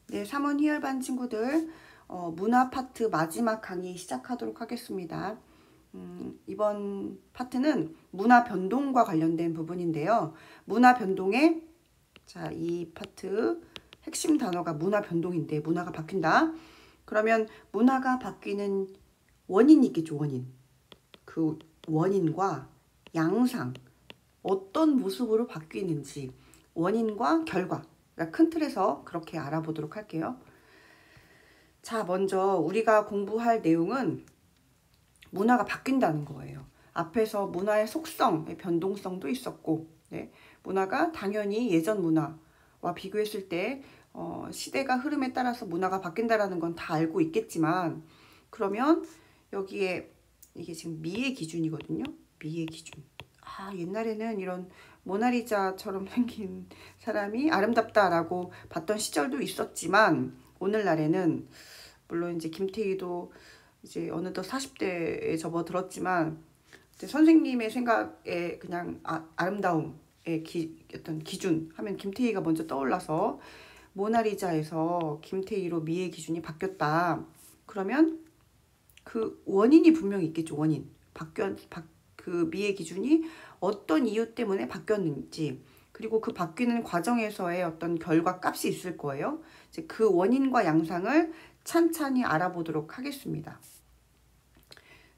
네, 3원 희열반 친구들, 문화 파트 마지막 강의 시작하도록 하겠습니다. 이번 파트는 문화 변동과 관련된 부분인데요. 문화 변동의, 자, 이 파트 핵심 단어가 문화 변동인데, 문화가 바뀐다. 그러면 문화가 바뀌는 원인이 있겠죠, 원인. 그 원인과 양상, 어떤 모습으로 바뀌는지, 원인과 결과. 큰 틀에서 그렇게 알아보도록 할게요. 자, 먼저 우리가 공부할 내용은 문화가 바뀐다는 거예요. 앞에서 문화의 속성, 변동성도 있었고, 네, 문화가 당연히 예전 문화와 비교했을 때 시대가 흐름에 따라서 문화가 바뀐다라는 건 다 알고 있겠지만, 그러면 여기에 이게 지금 미의 기준이거든요. 미의 기준. 옛날에는 이런 모나리자처럼 생긴 사람이 아름답다라고 봤던 시절도 있었지만, 오늘날에는 물론 이제 김태희도 이제 어느덧 40대에 접어들었지만, 선생님의 생각에 그냥 아름다움의 어떤 기준 하면 김태희가 먼저 떠올라서 모나리자에서 김태희로 미의 기준이 바뀌었다. 그러면 그 원인이 분명히 있겠죠. 원인. 그 미의 기준이 어떤 이유 때문에 바뀌었는지, 그리고 그 바뀌는 과정에서의 어떤 결과 값이 있을 거예요. 이제 그 원인과 양상을 찬찬히 알아보도록 하겠습니다.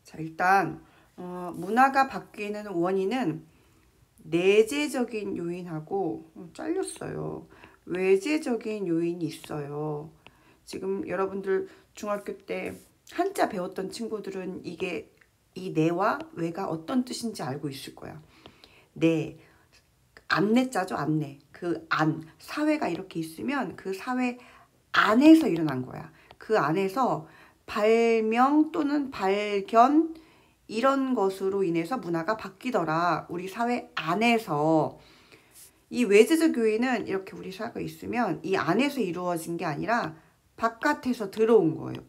자, 일단 문화가 바뀌는 원인은 내재적인 요인하고 잘렸어요. 외재적인 요인이 있어요. 지금 여러분들 중학교 때 한자 배웠던 친구들은 이게 이 내와 외가 어떤 뜻인지 알고 있을 거야. 내, 안내자죠, 안내. 그 안, 사회가 이렇게 있으면 그 사회 안에서 일어난 거야. 그 안에서 발명 또는 발견 이런 것으로 인해서 문화가 바뀌더라. 우리 사회 안에서. 이 외재적 요인은 이렇게 우리 사회가 있으면 이 안에서 이루어진 게 아니라 바깥에서 들어온 거예요.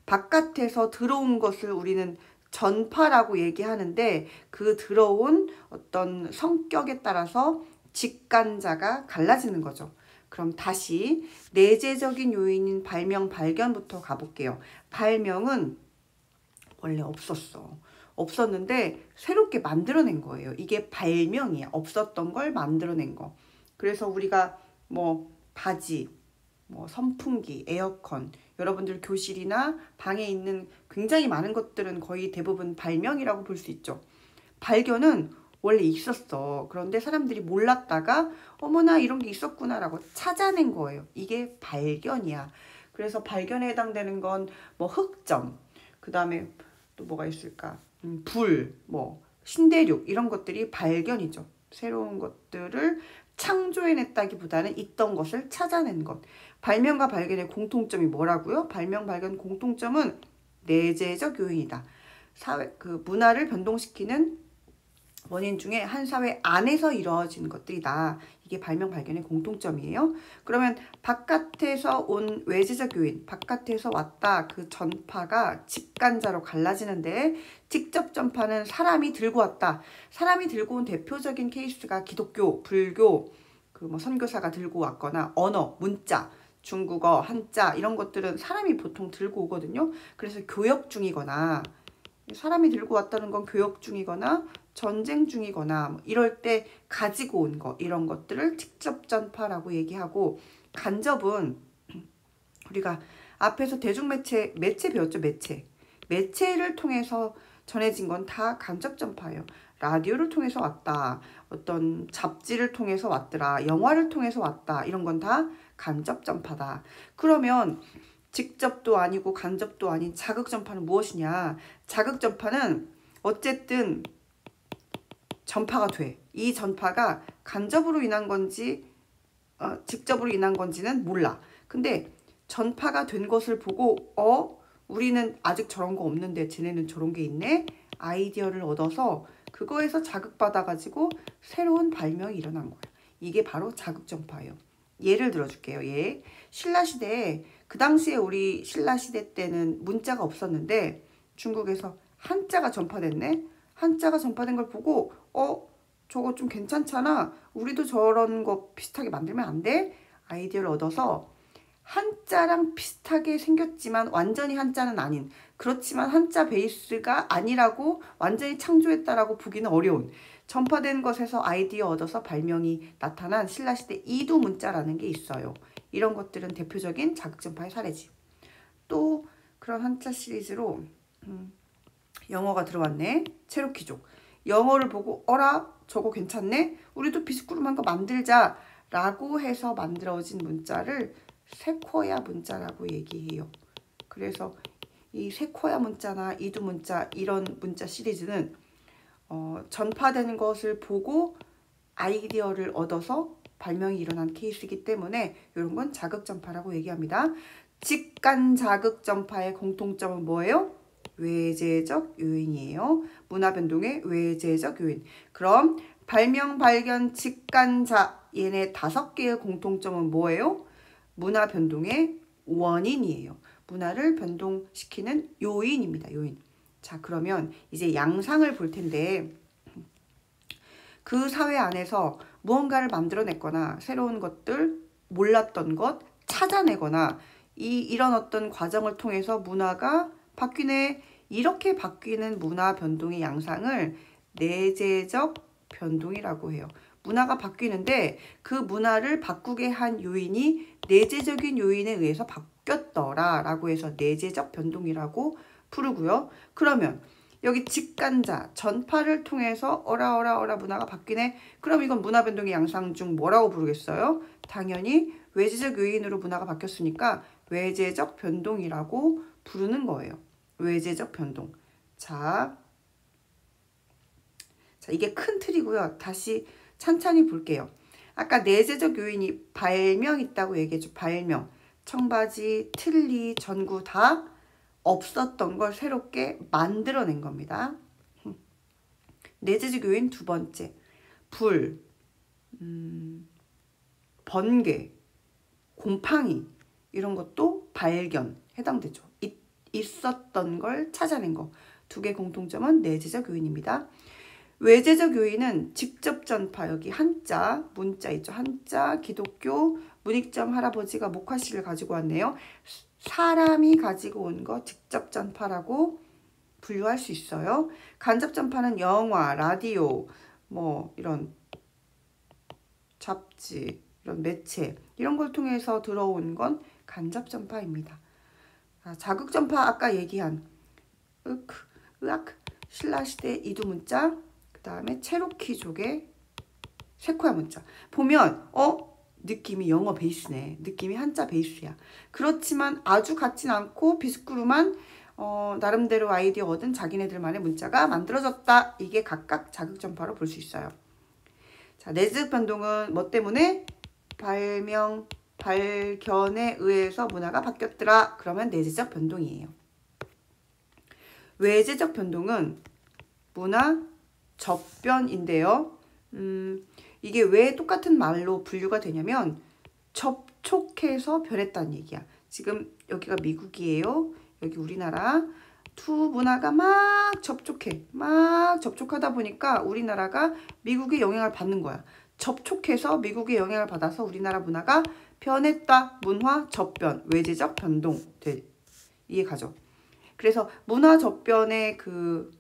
바깥에서 들어온 것을 우리는 전파라고 얘기하는데, 그 들어온 어떤 성격에 따라서 직관자가 갈라지는 거죠. 그럼 다시 내재적인 요인인 발명, 발견부터 가볼게요. 발명은 원래 없었는데 새롭게 만들어낸 거예요. 이게 발명이야. 없었던 걸 만들어낸 거. 그래서 우리가 뭐 바지, 뭐 선풍기, 에어컨, 여러분들 교실이나 방에 있는 굉장히 많은 것들은 거의 대부분 발명이라고 볼 수 있죠. 발견은 원래 있었어. 그런데 사람들이 몰랐다가 어머나 이런 게 있었구나라고 찾아낸 거예요. 이게 발견이야. 그래서 발견에 해당되는 건 뭐 흑점, 그 다음에 또 뭐가 있을까? 불, 뭐 신대륙 이런 것들이 발견이죠. 새로운 것들을 창조해냈다기보다는 있던 것을 찾아낸 것. 발명과 발견의 공통점이 뭐라고요? 발명, 발견 공통점은 내재적 요인이다. 그 문화를 변동시키는 원인 중에 한 사회 안에서 이루어지는 것들이다. 이게 발명, 발견의 공통점이에요. 그러면 바깥에서 온 외재적 요인, 바깥에서 왔다. 그 전파가 직관자로 갈라지는데, 직접 전파는 사람이 들고 왔다. 사람이 들고 온 대표적인 케이스가 기독교, 불교, 그 뭐 선교사가 들고 왔거나 언어, 문자, 중국어, 한자 이런 것들은 사람이 보통 들고 오거든요. 그래서 교역 중이거나, 사람이 들고 왔다는 건 교역 중이거나 전쟁 중이거나 뭐 이럴 때 가지고 온 거, 이런 것들을 직접 전파라고 얘기하고, 간접은 우리가 앞에서 대중매체, 매체 배웠죠. 매체를 통해서 전해진 건 다 간접 전파예요. 라디오를 통해서 왔다, 어떤 잡지를 통해서 왔더라, 영화를 통해서 왔다, 이런 건 다 간접 전파다. 그러면 직접도 아니고 간접도 아닌 자극 전파는 무엇이냐? 자극 전파는 어쨌든 전파가 돼. 이 전파가 간접으로 인한 건지 직접으로 인한 건지는 몰라. 근데 전파가 된 것을 보고 우리는 아직 저런 거 없는데 쟤네는 저런 게 있네? 아이디어를 얻어서 그거에서 자극받아가지고 새로운 발명이 일어난 거야. 이게 바로 자극 전파예요. 예를 들어줄게요. 신라시대에, 그 당시에 우리 신라시대 때는 문자가 없었는데 중국에서 한자가 전파됐네? 한자가 전파된 걸 보고 저거 좀 괜찮잖아. 우리도 저런 거 비슷하게 만들면 안 돼? 아이디어를 얻어서 한자랑 비슷하게 생겼지만 완전히 한자는 아닌, 그렇지만 한자 베이스가 아니라고 완전히 창조했다라고 보기는 어려운, 전파된 것에서 아이디어 얻어서 발명이 나타난 신라시대 이두 문자라는 게 있어요. 이런 것들은 대표적인 자극전파의 사례지. 또 그런 한자 시리즈로 영어가 들어왔네. 체로키족. 영어를 보고 어라 저거 괜찮네? 우리도 비스꾸름한 거 만들자 라고 해서 만들어진 문자를 세코야 문자라고 얘기해요. 그래서 이 세코야 문자나 이두 문자, 이런 문자 시리즈는 전파되는 것을 보고 아이디어를 얻어서 발명이 일어난 케이스이기 때문에 이런 건 자극전파라고 얘기합니다. 직간 자극전파의 공통점은 뭐예요? 외재적 요인이에요. 문화변동의 외재적 요인. 그럼 발명, 발견, 직간자, 얘네 5개의 공통점은 뭐예요? 문화변동의 원인이에요. 문화를 변동시키는 요인입니다. 요인. 자, 그러면 이제 양상을 볼 텐데, 그 사회 안에서 무언가를 만들어냈거나 새로운 것들, 몰랐던 것 찾아내거나 이런 어떤 과정을 통해서 문화가 바뀌네. 이렇게 바뀌는 문화 변동의 양상을 내재적 변동이라고 해요. 문화가 바뀌는데 그 문화를 바꾸게 한 요인이 내재적인 요인에 의해서 바뀌었더라 라고 해서 내재적 변동이라고 부르고요. 그러면 여기 직간자, 전파를 통해서 어라 문화가 바뀌네. 그럼 이건 문화 변동의 양상 중 뭐라고 부르겠어요? 당연히 외재적 요인으로 문화가 바뀌었으니까 외재적 변동이라고 부르는 거예요. 외재적 변동. 자, 이게 큰 틀이고요. 다시 찬찬히 볼게요. 아까 내재적 요인이 발명 있다고 얘기했죠. 발명. 청바지, 틀니, 전구 다 없었던 걸 새롭게 만들어낸 겁니다. 내재적 요인 두 번째. 불, 번개, 곰팡이 이런 것도 발견 해당되죠. 있었던 걸 찾아낸 거. 2개 공통점은 내재적 요인입니다. 외재적 요인은 직접 전파, 여기 한자, 문자 있죠. 한자, 기독교, 문익점 할아버지가 목화씨를 가지고 왔네요. 사람이 가지고 온 거 직접 전파라고 분류할 수 있어요. 간접 전파는 영화, 라디오, 뭐 이런 잡지, 이런 매체, 이런 걸 통해서 들어온 건 간접 전파입니다. 자극 전파 아까 얘기한 의학, 신라시대 이두 문자, 그 다음에 체로키족의 세코야 문자. 보면 느낌이 영어 베이스네. 느낌이 한자 베이스야. 그렇지만 아주 같진 않고 비스꾸름한 나름대로 아이디어 얻은 자기네들만의 문자가 만들어졌다. 이게 각각 자극전파로 볼 수 있어요. 자, 내재적 변동은 뭐 때문에? 발명, 발견에 의해서 문화가 바뀌었더라. 그러면 내재적 변동이에요. 외재적 변동은 문화 접변인데요. 이게 왜 똑같은 말로 분류가 되냐면 접촉해서 변했다는 얘기야. 지금 여기가 미국이에요. 여기 우리나라. 두 문화가 막 접촉하다 보니까 우리나라가 미국의 영향을 받는 거야. 접촉해서 미국의 영향을 받아서 우리나라 문화가 변했다. 문화 접변, 외재적 변동. 이해 가죠? 그래서 문화 접변의 그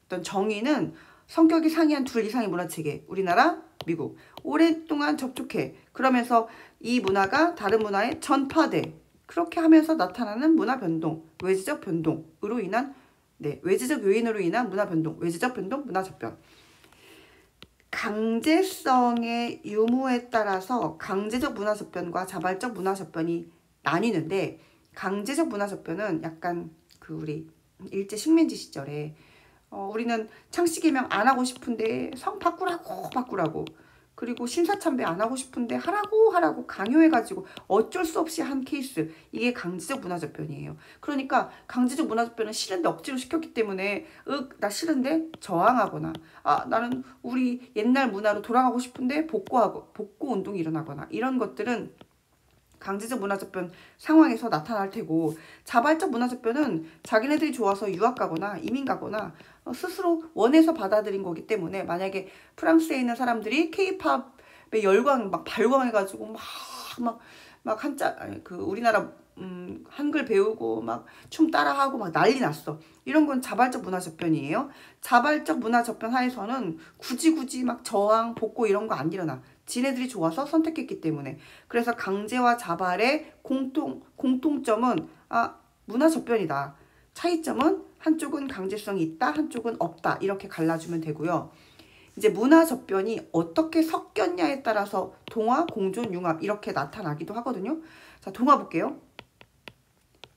어떤 정의는 성격이 상이한 둘 이상의 문화체계, 우리나라, 미국. 오랫동안 접촉해. 그러면서 이 문화가 다른 문화에 전파돼. 그렇게 하면서 나타나는 문화 변동, 외재적 변동으로 인한, 외재적 요인으로 인한 문화 변동, 외재적 변동, 문화 접변. 강제성의 유무에 따라서 강제적 문화 접변과 자발적 문화 접변이 나뉘는데, 강제적 문화 접변은 약간 우리 일제 식민지 시절에 우리는 창씨개명 안 하고 싶은데 성 바꾸라고 그리고 신사참배 안 하고 싶은데 하라고 강요해가지고 어쩔 수 없이 한 케이스. 이게 강제적 문화접변이에요. 그러니까 강제적 문화접변은 싫은데 억지로 시켰기 때문에 나 싫은데 저항하거나 나는 우리 옛날 문화로 돌아가고 싶은데 복구 운동이 일어나거나 이런 것들은 강제적 문화접변 상황에서 나타날 테고, 자발적 문화접변은 자기네들이 좋아서 유학 가거나 이민 가거나 스스로 원해서 받아들인 거기 때문에, 만약에 프랑스에 있는 사람들이 K-팝에 열광 막 발광해가지고 막 막 우리나라 한글 배우고 막 춤 따라하고 막 난리 났어. 이런 건 자발적 문화 저변이에요. 자발적 문화 저변 하에서는 굳이 막 저항, 복고 이런 거 안 일어나. 지네들이 좋아서 선택했기 때문에. 그래서 강제와 자발의 공통점은 문화 저변이다. 차이점은 한쪽은 강제성이 있다, 한쪽은 없다. 이렇게 갈라주면 되고요. 이제 문화 저변이 어떻게 섞였냐에 따라서 동화, 공존, 융합 이렇게 나타나기도 하거든요. 자, 동화 볼게요.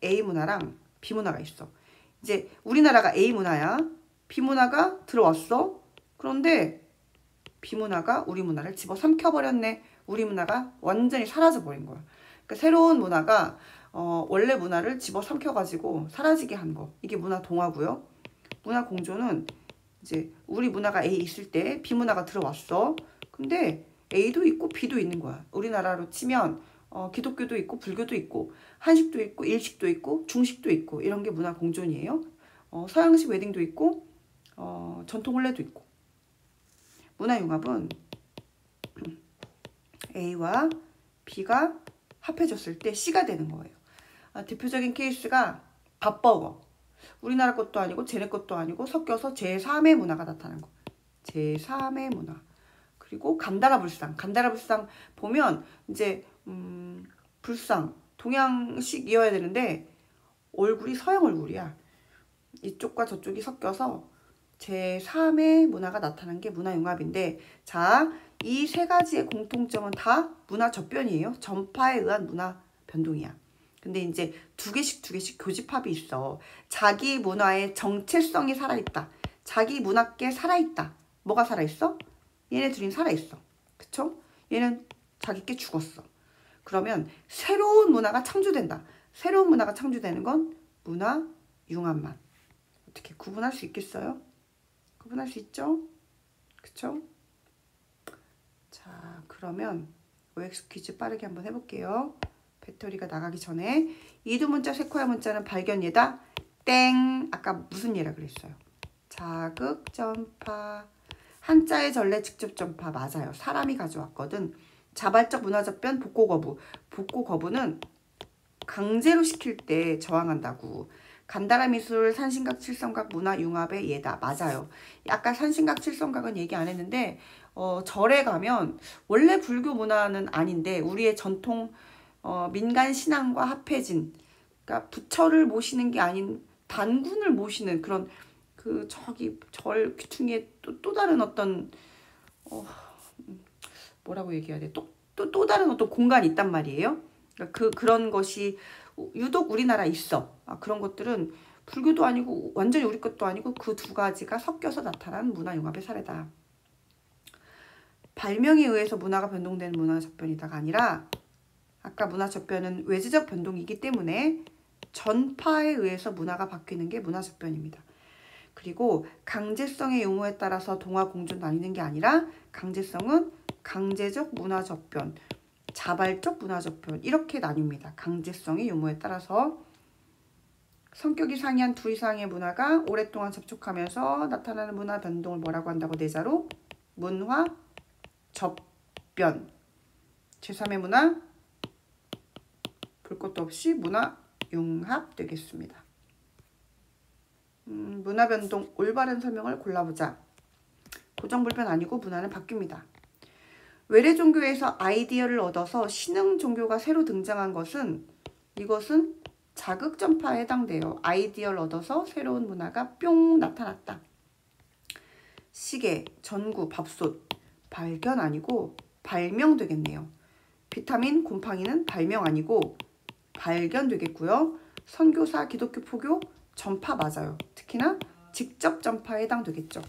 A 문화랑 B 문화가 있어. 이제 우리나라가 A 문화야. B 문화가 들어왔어. 그런데 B 문화가 우리 문화를 집어삼켜버렸네. 우리 문화가 완전히 사라져버린 거야. 그러니까 새로운 문화가 원래 문화를 집어삼켜가지고 사라지게 한 거. 이게 문화 동화고요. 문화 공존은 이제 우리 문화가 A 있을 때 B 문화가 들어왔어. 근데 A도 있고 B도 있는 거야. 우리나라로 치면 기독교도 있고 불교도 있고 한식도 있고 일식도 있고 중식도 있고 이런 게 문화 공존이에요. 서양식 웨딩도 있고 전통 혼례도 있고. 문화 융합은 A와 B가 합해졌을 때 C가 되는 거예요. 대표적인 케이스가 밥버거. 우리나라 것도 아니고 쟤네 것도 아니고 섞여서 제3의 문화가 나타난 거. 제3의 문화. 그리고 간다라 불상. 간다라 불상 보면 이제 불상 동양식이어야 되는데 얼굴이 서양 얼굴이야. 이쪽과 저쪽이 섞여서 제3의 문화가 나타난 게 문화융합인데, 자, 이 세 가지의 공통점은 다 문화 저변이에요. 전파에 의한 문화 변동이야. 근데 이제 두 개씩 교집합이 있어. 자기 문화의 정체성이 살아있다. 자기 문화께 살아있다. 뭐가 살아있어? 얘네 둘이 살아있어. 그쵸? 얘는 자기께 죽었어. 그러면 새로운 문화가 창조된다. 새로운 문화가 창조되는 건 문화 융합만. 어떻게 구분할 수 있겠어요? 구분할 수 있죠? 그쵸? 자, 그러면 OX 퀴즈 빠르게 한번 해볼게요. 배터리가 나가기 전에. 이두 문자, 세코야 문자는 발견 예다. 땡. 아까 무슨 예라 그랬어요? 자극 전파. 한자의 전래 직접 전파. 맞아요. 사람이 가져왔거든. 자발적 문화 저변, 복고 거부. 복고 거부는 강제로 시킬 때 저항한다고. 간다라 미술, 산신각, 칠성각, 문화 융합의 예다. 맞아요. 아까 산신각, 칠성각은 얘기 안 했는데 절에 가면 원래 불교 문화는 아닌데 우리의 전통 민간 신앙과 합해진, 그러니까 부처를 모시는 게 아닌 단군을 모시는 그런 저기 절 귀퉁이에 또 다른 어떤 뭐라고 얘기해야 돼? 또 다른 어떤 공간이 있단 말이에요. 그러니까 그런 것이 유독 우리나라 있어. 그런 것들은 불교도 아니고 완전히 우리 것도 아니고 그 두 가지가 섞여서 나타난 문화융합의 사례다. 발명에 의해서 문화가 변동되는 문화 저변이다가 아니라, 아까 문화 저변은 외지적 변동이기 때문에 전파에 의해서 문화가 바뀌는 게 문화 저변입니다. 그리고 강제성의 유무에 따라서 동화 공존 나뉘는 게 아니라 강제성은 강제적 문화 저변, 자발적 문화 저변 이렇게 나뉩니다. 강제성의 유무에 따라서 성격이 상이한 두 이상의 문화가 오랫동안 접촉하면서 나타나는 문화 변동을 뭐라고 한다고? 내자로 문화 접변. 제3의 문화 볼 것도 없이 문화 융합 되겠습니다. 문화 변동 올바른 설명을 골라보자. 고정불변 아니고 문화는 바뀝니다. 외래 종교에서 아이디어를 얻어서 신흥 종교가 새로 등장한 것은, 이것은 자극 전파에 해당돼요. 아이디어를 얻어서 새로운 문화가 뿅 나타났다. 시계, 전구, 밥솥. 발견 아니고 발명 되겠네요. 비타민, 곰팡이는 발명 아니고 발견 되겠고요. 선교사, 기독교, 포교, 전파 맞아요. 특히나 직접 전파에 해당되겠죠.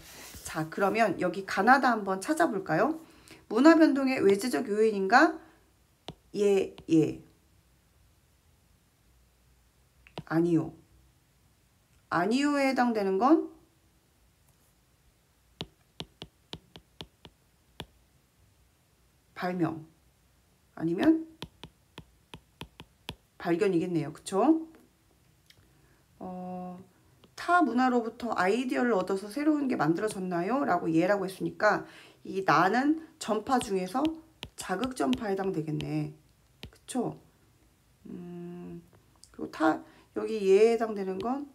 자, 그러면 여기 가나다 한번 찾아볼까요? 문화 변동의 외지적 요인인가? 예. 아니요. 아니요에 해당되는 건 발명 아니면 발견이겠네요. 그쵸? 타 문화로부터 아이디어를 얻어서 새로운 게 만들어졌나요? 라고 예라고 했으니까 이 나는 전파 중에서 자극 전파에 해당되겠네. 그쵸? 그리고 여기 얘에 해당되는 건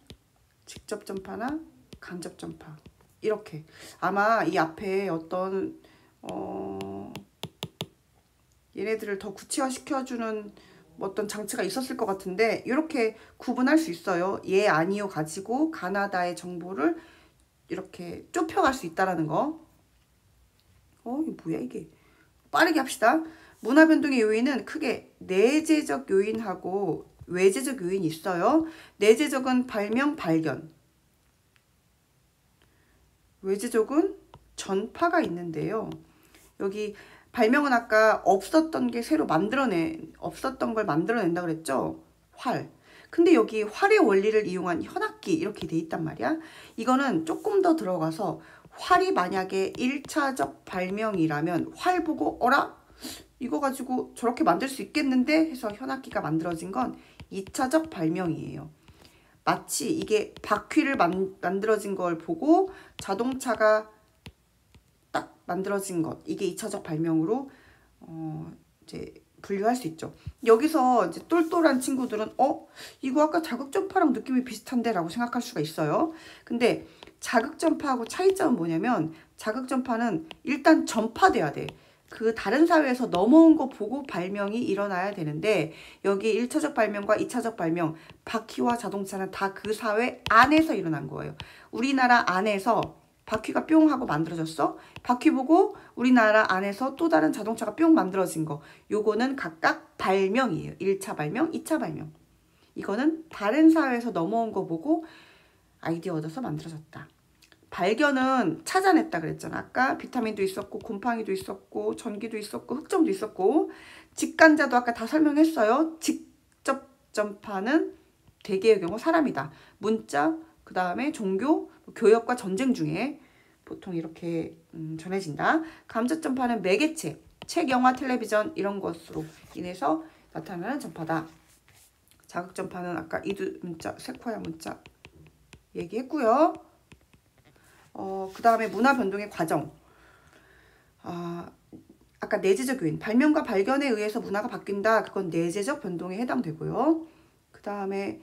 직접 전파나 간접 전파. 이렇게. 아마 이 앞에 어떤 얘네들을 더 구체화 시켜주는 어떤 장치가 있었을 것 같은데 이렇게 구분할 수 있어요. 예, 아니요 가지고 가나다의 정보를 이렇게 좁혀갈 수 있다라는 거. 이게 뭐야 이게. 빠르게 합시다. 문화 변동의 요인은 크게 내재적 요인하고 외재적 요인이 있어요. 내재적은 발명, 발견. 외재적은 전파가 있는데요. 여기 발명은 아까 없었던 걸 만들어낸다 그랬죠? 활. 근데 여기 활의 원리를 이용한 현악기 이렇게 돼 있단 말이야. 이거는 조금 더 들어가서 활이 만약에 1차적 발명이라면 활 보고 어라? 이거 가지고 저렇게 만들 수 있겠는데 해서 현악기가 만들어진 건 2차적 발명이에요. 마치 이게 바퀴를 만들어진 걸 보고 자동차가 딱 만들어진 것, 이게 2차적 발명으로 이제 분류할 수 있죠. 여기서 이제 똘똘한 친구들은 이거 아까 자극전파랑 느낌이 비슷한데 라고 생각할 수가 있어요. 근데 자극전파하고 차이점은 뭐냐면 자극전파는 일단 전파돼야 돼. 그 다른 사회에서 넘어온 거 보고 발명이 일어나야 되는데 여기 1차적 발명과 2차적 발명, 바퀴와 자동차는 다 그 사회 안에서 일어난 거예요. 우리나라 안에서 바퀴가 뿅 하고 만들어졌어. 바퀴 보고 우리나라 안에서 또 다른 자동차가 뿅 만들어진 거. 요거는 각각 발명이에요. 1차 발명, 2차 발명. 이거는 다른 사회에서 넘어온 거 보고 아이디어 얻어서 만들어졌다. 발견은 찾아냈다 그랬잖아. 아까 비타민도 있었고 곰팡이도 있었고 전기도 있었고 흑점도 있었고 직간자도 아까 다 설명했어요. 직접 전파는 대개의 경우 사람이다. 문자, 그 다음에 종교, 교역과 전쟁 중에 보통 이렇게 전해진다. 간접 전파는 매개체, 책, 영화, 텔레비전 이런 것으로 인해서 나타나는 전파다. 자극 전파는 아까 이두 문자, 세코야 문자 얘기했고요. 그 다음에 문화 변동의 과정. 아까 내재적 요인, 발명과 발견에 의해서 문화가 바뀐다. 그건 내재적 변동에 해당되고요. 그 다음에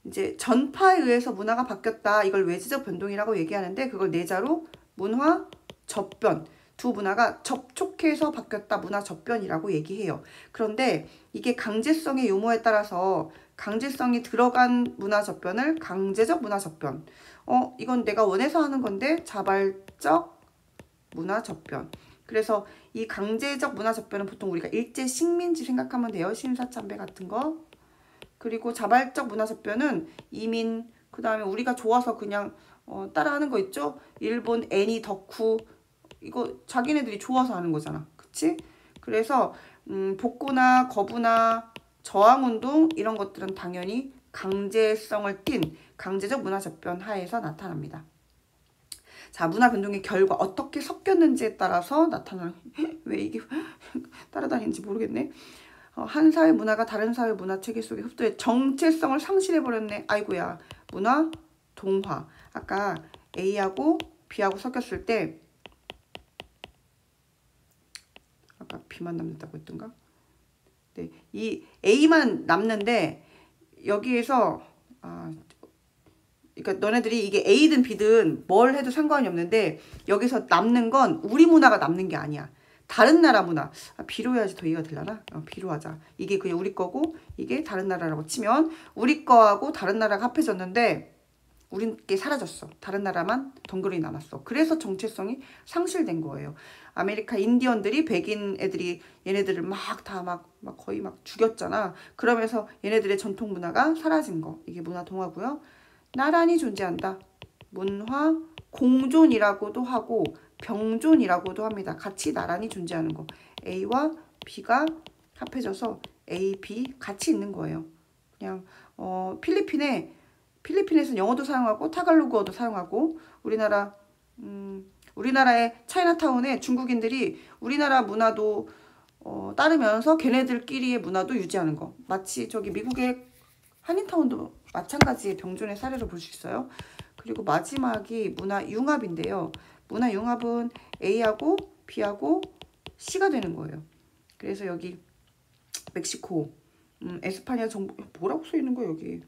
이제 전파에 의해서 문화가 바뀌었다. 이걸 외재적 변동이라고 얘기하는데 그걸 내자로 문화 접변. 두 문화가 접촉해서 바뀌었다. 문화 접변이라고 얘기해요. 그런데 이게 강제성의 요모에 따라서 강제성이 들어간 문화 접변을 강제적 문화 접변. 이건 내가 원해서 하는 건데 자발적 문화 접변. 그래서 이 강제적 문화 접변은 보통 우리가 일제 식민지 생각하면 돼요. 신사참배 같은 거. 그리고 자발적 문화 접변은 이민, 그 다음에 우리가 좋아서 그냥 따라하는 거 있죠? 일본 애니 덕후 이거 자기네들이 좋아서 하는 거잖아. 그치? 그래서 복고나 거부나 저항운동 이런 것들은 당연히 강제성을 띤 강제적 문화 접변 하에서 나타납니다. 자, 문화 변동의 결과 어떻게 섞였는지에 따라서 나타나는 왜 이게 따라다니는지 모르겠네. 한 사회 문화가 다른 사회 문화 체계 속에 흡도해 정체성을 상실해버렸네. 아이고야. 문화 동화. 아까 A하고 B하고 섞였을 때 아까 B만 남는다고 했던가? 네, 이 A만 남는데 여기에서 그러니까 너네들이 이게 A든 B든 뭘 해도 상관이 없는데 여기서 남는 건 우리 문화가 남는 게 아니야. 다른 나라 문화. B로 해야지 더 이해가 되려나? B로 하자. 이게 그냥 우리 거고 이게 다른 나라라고 치면 우리 거하고 다른 나라가 합해졌는데 우린 게 사라졌어. 다른 나라만 덩그러니 남았어. 그래서 정체성이 상실된 거예요. 아메리카 인디언들이 백인 애들이 얘네들을 막 거의 막 죽였잖아. 그러면서 얘네들의 전통 문화가 사라진 거. 이게 문화 동화고요. 나란히 존재한다. 문화 공존이라고도 하고 병존이라고도 합니다. 같이 나란히 존재하는 거. A와 B가 합해져서 A, B 같이 있는 거예요. 그냥 필리핀에서는 영어도 사용하고 타갈로그어도 사용하고 우리나라의 차이나타운에 중국인들이 우리나라 문화도 따르면서 걔네들끼리의 문화도 유지하는 거. 마치 저기 미국의 한인타운도 마찬가지의 병존의 사례를 볼 수 있어요. 그리고 마지막이 문화융합인데요. 문화융합은 A하고 B하고 C가 되는 거예요. 그래서 여기 멕시코, 에스파냐 정복, 뭐라고 써있는 거야 여기.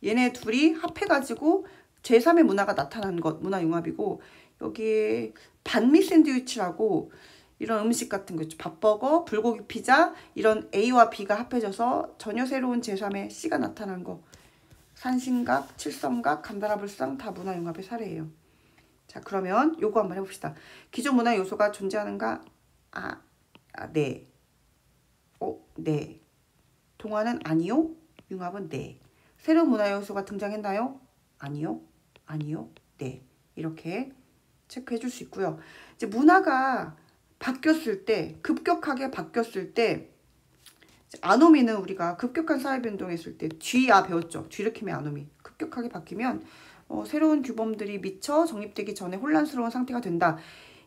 얘네 둘이 합해가지고 제3의 문화가 나타난 것, 문화융합이고, 여기에 반미 샌드위치라고 이런 음식 같은 거 있죠. 밥버거, 불고기 피자, 이런 A와 B가 합해져서 전혀 새로운 제3의 C가 나타난 거. 산신각, 칠성각, 간다라불상 다 문화융합의 사례예요. 자, 그러면 요거 한번 해봅시다. 기존 문화 요소가 존재하는가? 네. 네. 동화는 아니요. 융합은 네. 새로운 문화 요소가 등장했나요? 아니요. 아니요. 네. 이렇게 체크해 줄 수 있고요. 이제 문화가 바뀌었을 때, 급격하게 바뀌었을 때, 아노미는 우리가 급격한 사회변동이 있을 때 뒤아 배웠죠. 뒤르킴의 아노미. 급격하게 바뀌면 새로운 규범들이 미처 정립되기 전에 혼란스러운 상태가 된다.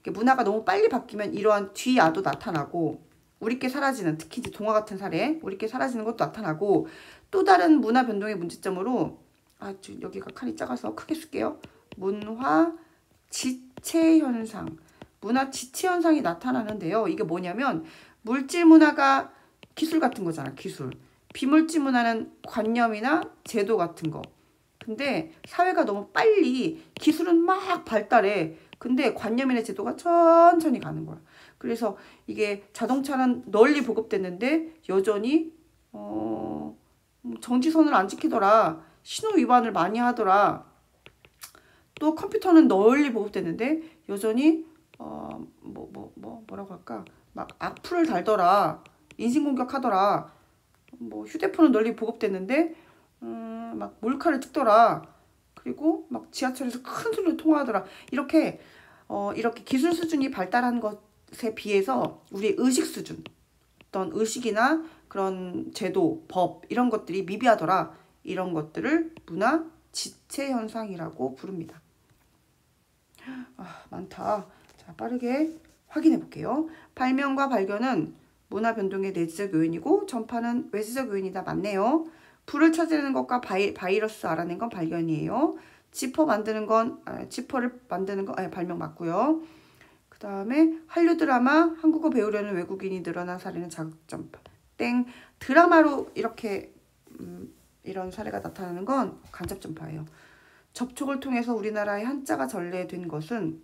문화가 너무 빨리 바뀌면 이러한 뒤아도 나타나고, 우리께 사라지는, 특히 이제 동화 같은 사례, 우리께 사라지는 것도 나타나고, 또 다른 문화 변동의 문제점으로, 여기가 칼이 작아서 크게 쓸게요. 문화 지체 현상. 문화 지체 현상이 나타나는데요. 이게 뭐냐면, 물질 문화가 기술 같은 거잖아, 기술. 비물질 문화는 관념이나 제도 같은 거. 근데 사회가 너무 빨리, 기술은 막 발달해. 근데 관념이나 제도가 천천히 가는 거야. 그래서 이게 자동차는 널리 보급됐는데 여전히 정지선을 안 지키더라. 신호 위반을 많이 하더라. 또 컴퓨터는 널리 보급됐는데 여전히 뭐라고 할까? 막 악플을 달더라. 인신공격 하더라. 휴대폰은 널리 보급됐는데 막 몰카를 찍더라. 그리고 막 지하철에서 큰 소리로 통화하더라. 이렇게 기술 수준이 발달한 것에 비해서 우리의 의식 수준, 어떤 의식이나 그런 제도, 법 이런 것들이 미비하더라. 이런 것들을 문화 지체 현상이라고 부릅니다. 많다. 자, 빠르게 확인해 볼게요. 발명과 발견은 문화 변동의 내재적 요인이고 전파는 외재적 요인이다. 맞네요. 불을 찾아내는 것과 바이러스 알아낸 건 발견이에요. 지퍼를 만드는 건 발명 맞고요. 그 다음에 한류 드라마 한국어 배우려는 외국인이 늘어난 사례는 자극전파. 땡. 드라마로 이렇게 이런 사례가 나타나는 건 간접전파예요. 접촉을 통해서 우리나라의 한자가 전래된 것은,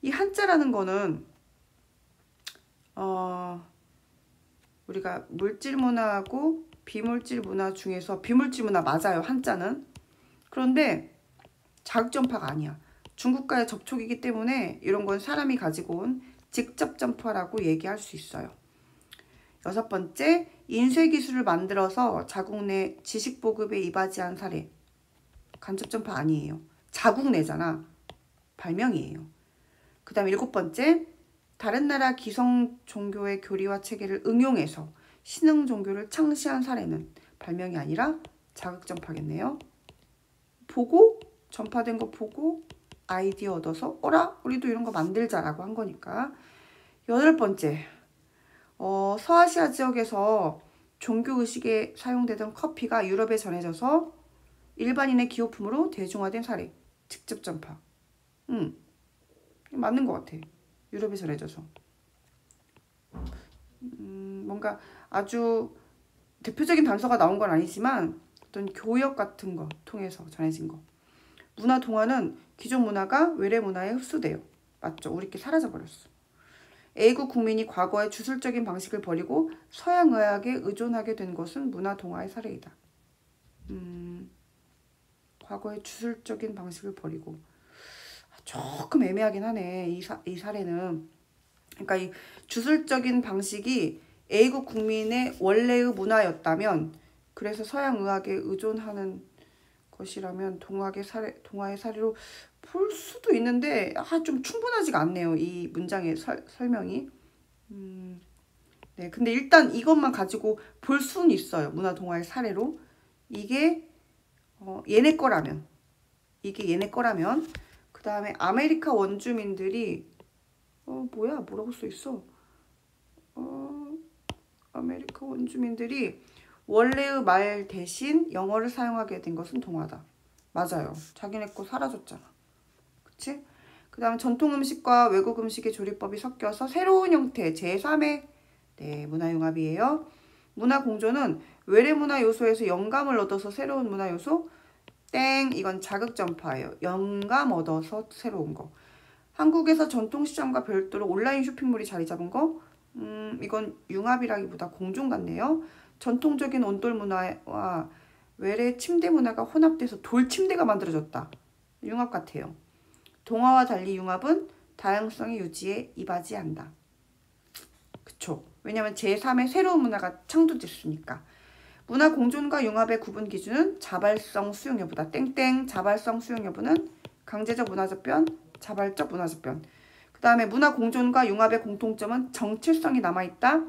이 한자라는 거는 우리가 물질 문화하고 비물질 문화 중에서 비물질 문화 맞아요, 한자는. 그런데 자극전파가 아니야. 중국과의 접촉이기 때문에 이런 건 사람이 가지고 온 직접전파라고 얘기할 수 있어요. 6번째, 인쇄기술을 만들어서 자국 내 지식보급에 이바지한 사례. 간접전파 아니에요. 자국 내잖아. 발명이에요. 그 다음 7번째, 다른 나라 기성 종교의 교리와 체계를 응용해서 신흥 종교를 창시한 사례는 발명이 아니라 자극전파겠네요. 보고, 전파된 거 보고 아이디어 얻어서 어라? 우리도 이런 거 만들자라고 한 거니까. 8번째, 서아시아 지역에서 종교의식에 사용되던 커피가 유럽에 전해져서 일반인의 기호품으로 대중화된 사례. 직접 전파. 맞는 것 같아. 유럽에 전해져서. 뭔가 아주 대표적인 단서가 나온 건 아니지만 어떤 교역 같은 거 통해서 전해진 거. 문화 동화는 기존 문화가 외래 문화에 흡수돼요. 맞죠? 우리께 사라져버렸어. A국 국민이 과거의 주술적인 방식을 버리고 서양 의학에 의존하게 된 것은 문화 동화의 사례이다. 과거의 주술적인 방식을 버리고. 조금 애매하긴 하네. 이 사례는. 그러니까 이 주술적인 방식이 A국 국민의 원래의 문화였다면, 그래서 서양 의학에 의존하는 것이라면 동화의 사례로 볼 수도 있는데 좀 충분하지가 않네요. 이 문장의 설명이. 네, 근데 일단 이것만 가지고 볼 수는 있어요. 문화 동화의 사례로. 이게 얘네 거라면. 그 다음에 아메리카 원주민들이 뭐라고 써있어? 아메리카 원주민들이 원래의 말 대신 영어를 사용하게 된 것은 동화다. 맞아요. 자기네 거 사라졌잖아. 그치? 그 다음에 전통 음식과 외국 음식의 조리법이 섞여서 새로운 형태, 제3의 네, 문화융합이에요. 문화공존은 외래문화 요소에서 영감을 얻어서 새로운 문화 요소? 땡, 이건 자극전파예요. 영감 얻어서 새로운 거. 한국에서 전통시장과 별도로 온라인 쇼핑몰이 자리 잡은 거? 이건 융합이라기보다 공존 같네요. 전통적인 온돌 문화와 외래 침대 문화가 혼합돼서 돌침대가 만들어졌다. 융합 같아요. 동화와 달리 융합은 다양성의 유지에 이바지한다. 그쵸? 왜냐면 제3의 새로운 문화가 창조됐으니까. 문화 공존과 융합의 구분 기준은 자발성 수용 여부다. 땡땡. 자발성 수용 여부는 강제적 문화적 변, 자발적 문화적 변. 그 다음에 문화 공존과 융합의 공통점은 정체성이 남아있다.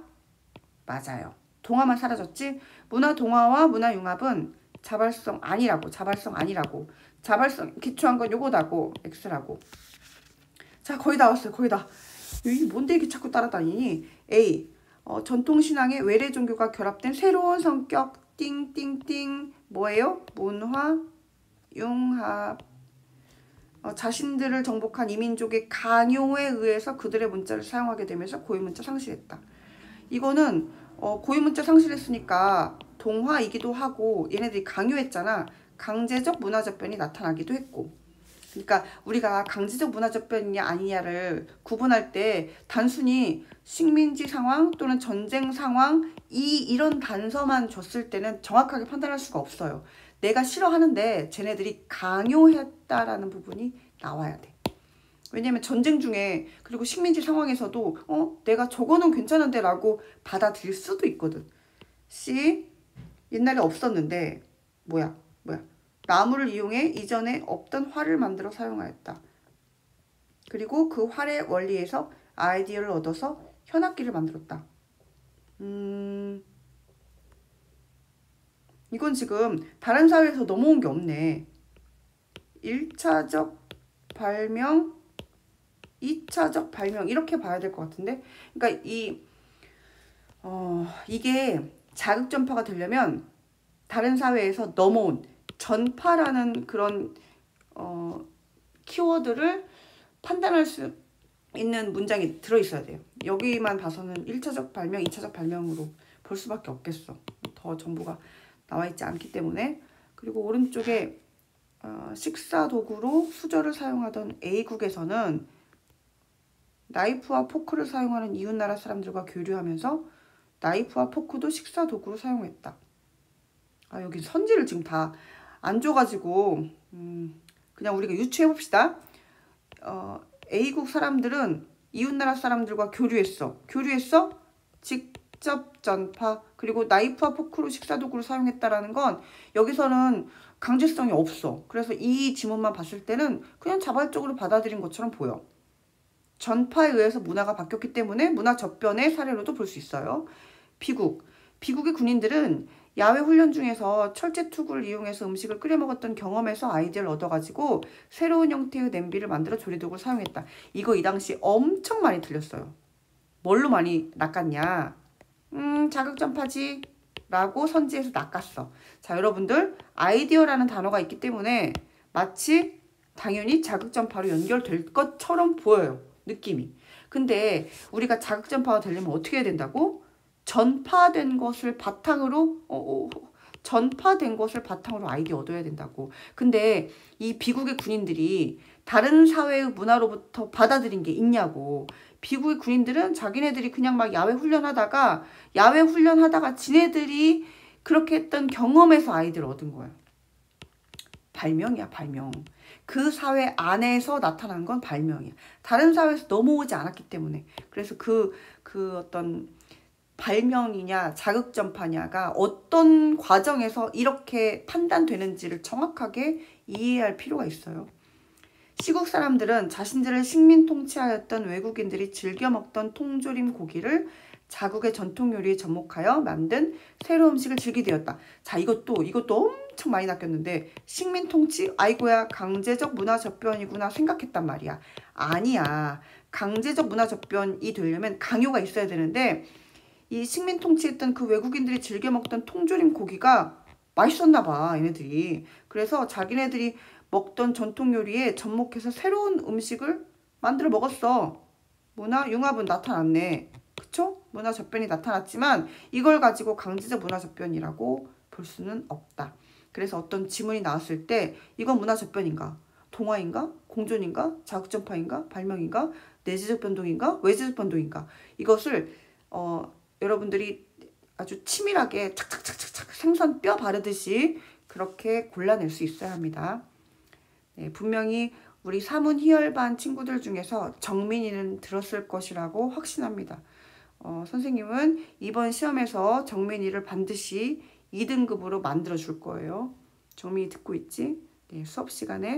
맞아요. 동화만 사라졌지. 문화 동화와 문화 융합은 자발성 아니라고. 자발성 기초한 건 요거다고. X라고. 자, 거의 다 왔어요. 거의 다. 이게 뭔데 이렇게 자꾸 따라다니니? A. 전통신앙의 외래 종교가 결합된 새로운 성격. 띵띵띵. 뭐예요? 문화 융합. 자신들을 정복한 이민족의 강요에 의해서 그들의 문자를 사용하게 되면서 고유문자 상실했다. 이거는 고유문자 상실했으니까 동화이기도 하고 얘네들이 강요했잖아. 강제적 문화적 변이 나타나기도 했고. 그러니까 우리가 강제적 문화적 변이냐 아니냐를 구분할 때 단순히 식민지 상황 또는 전쟁 상황 이런 단서만 줬을 때는 정확하게 판단할 수가 없어요. 내가 싫어하는데 쟤네들이 강요했다라는 부분이 나와야 돼. 왜냐면 전쟁 중에 그리고 식민지 상황에서도 내가 저거는 괜찮은데 라고 받아들일 수도 있거든. C. 옛날에 없었는데 뭐야 나무를 이용해 이전에 없던 활을 만들어 사용하였다. 그리고 그 활의 원리에서 아이디어를 얻어서 현악기를 만들었다. 이건 지금 다른 사회에서 넘어온 게 없네. 1차적 발명, 2차적 발명 이렇게 봐야 될 것 같은데. 그러니까 이게 자극전파가 되려면 다른 사회에서 넘어온 전파라는 그런 키워드를 판단할 수 있는 문장이 들어있어야 돼요. 여기만 봐서는 1차적 발명, 2차적 발명으로 볼 수밖에 없겠어. 더 정보가 나와있지 않기 때문에. 그리고 오른쪽에 식사 도구로 수저를 사용하던 A국에서는 나이프와 포크를 사용하는 이웃나라 사람들과 교류하면서 나이프와 포크도 식사 도구로 사용했다. 여기 선지를 지금 다 안 줘가지고 그냥 우리가 유추해봅시다. A국 사람들은 이웃나라 사람들과 교류했어. 직접 전파. 그리고 나이프와 포크로 식사도구를 사용했다라는 건 여기서는 강제성이 없어. 그래서 이 지문만 봤을 때는 그냥 자발적으로 받아들인 것처럼 보여. 전파에 의해서 문화가 바뀌었기 때문에 문화 접변의 사례로도 볼 수 있어요. 비국의 군인들은 야외 훈련 중에서 철제 투구를 이용해서 음식을 끓여 먹었던 경험에서 아이디어를 얻어가지고 새로운 형태의 냄비를 만들어 조리도구를 사용했다. 이거 이 당시 엄청 많이 들렸어요. 뭘로 많이 낚았냐? 자극전파지 라고 선지에서 낚았어. 자, 여러분들 아이디어라는 단어가 있기 때문에 마치 당연히 자극전파로 연결될 것처럼 보여요. 느낌이. 근데 우리가 자극전파가 되려면 어떻게 해야 된다고? 전파된 것을 바탕으로 아이디어 얻어야 된다고. 근데 이 비국의 군인들이 다른 사회의 문화로부터 받아들인 게 있냐고. 비국의 군인들은 자기네들이 그냥 막 야외 훈련하다가 지네들이 그렇게 했던 경험에서 아이디어를 얻은 거예요. 발명이야, 발명. 그 사회 안에서 나타난 건 발명이야. 다른 사회에서 넘어오지 않았기 때문에. 그래서 그 어떤 발명이냐 자극전파냐가 어떤 과정에서 이렇게 판단되는지를 정확하게 이해할 필요가 있어요. 시국 사람들은 자신들을 식민 통치하였던 외국인들이 즐겨 먹던 통조림 고기를 자국의 전통 요리에 접목하여 만든 새로운 음식을 즐기게 되었다. 자, 이것도 엄청 많이 낚였는데 식민 통치? 아이고야, 강제적 문화 접변이구나 생각했단 말이야. 아니야. 강제적 문화 접변이 되려면 강요가 있어야 되는데 이 식민 통치했던 그 외국인들이 즐겨 먹던 통조림 고기가 맛있었나 봐, 얘네들이. 그래서 자기네들이 먹던 전통 요리에 접목해서 새로운 음식을 만들어 먹었어. 문화 융합은 나타났네. 그쵸? 문화접변이 나타났지만 이걸 가지고 강제적 문화접변이라고 볼 수는 없다. 그래서 어떤 지문이 나왔을 때 이건 문화접변인가? 동화인가? 공존인가? 자극전파인가? 발명인가? 내재적 변동인가? 외재적 변동인가? 이것을 여러분들이 아주 치밀하게 착착착착착 생선 뼈 바르듯이 그렇게 골라낼 수 있어야 합니다. 네, 분명히 우리 사문 희열반 친구들 중에서 정민이는 들었을 것이라고 확신합니다. 선생님은 이번 시험에서 정민이를 반드시 2등급으로 만들어 줄 거예요. 정민이 듣고 있지? 네, 수업 시간에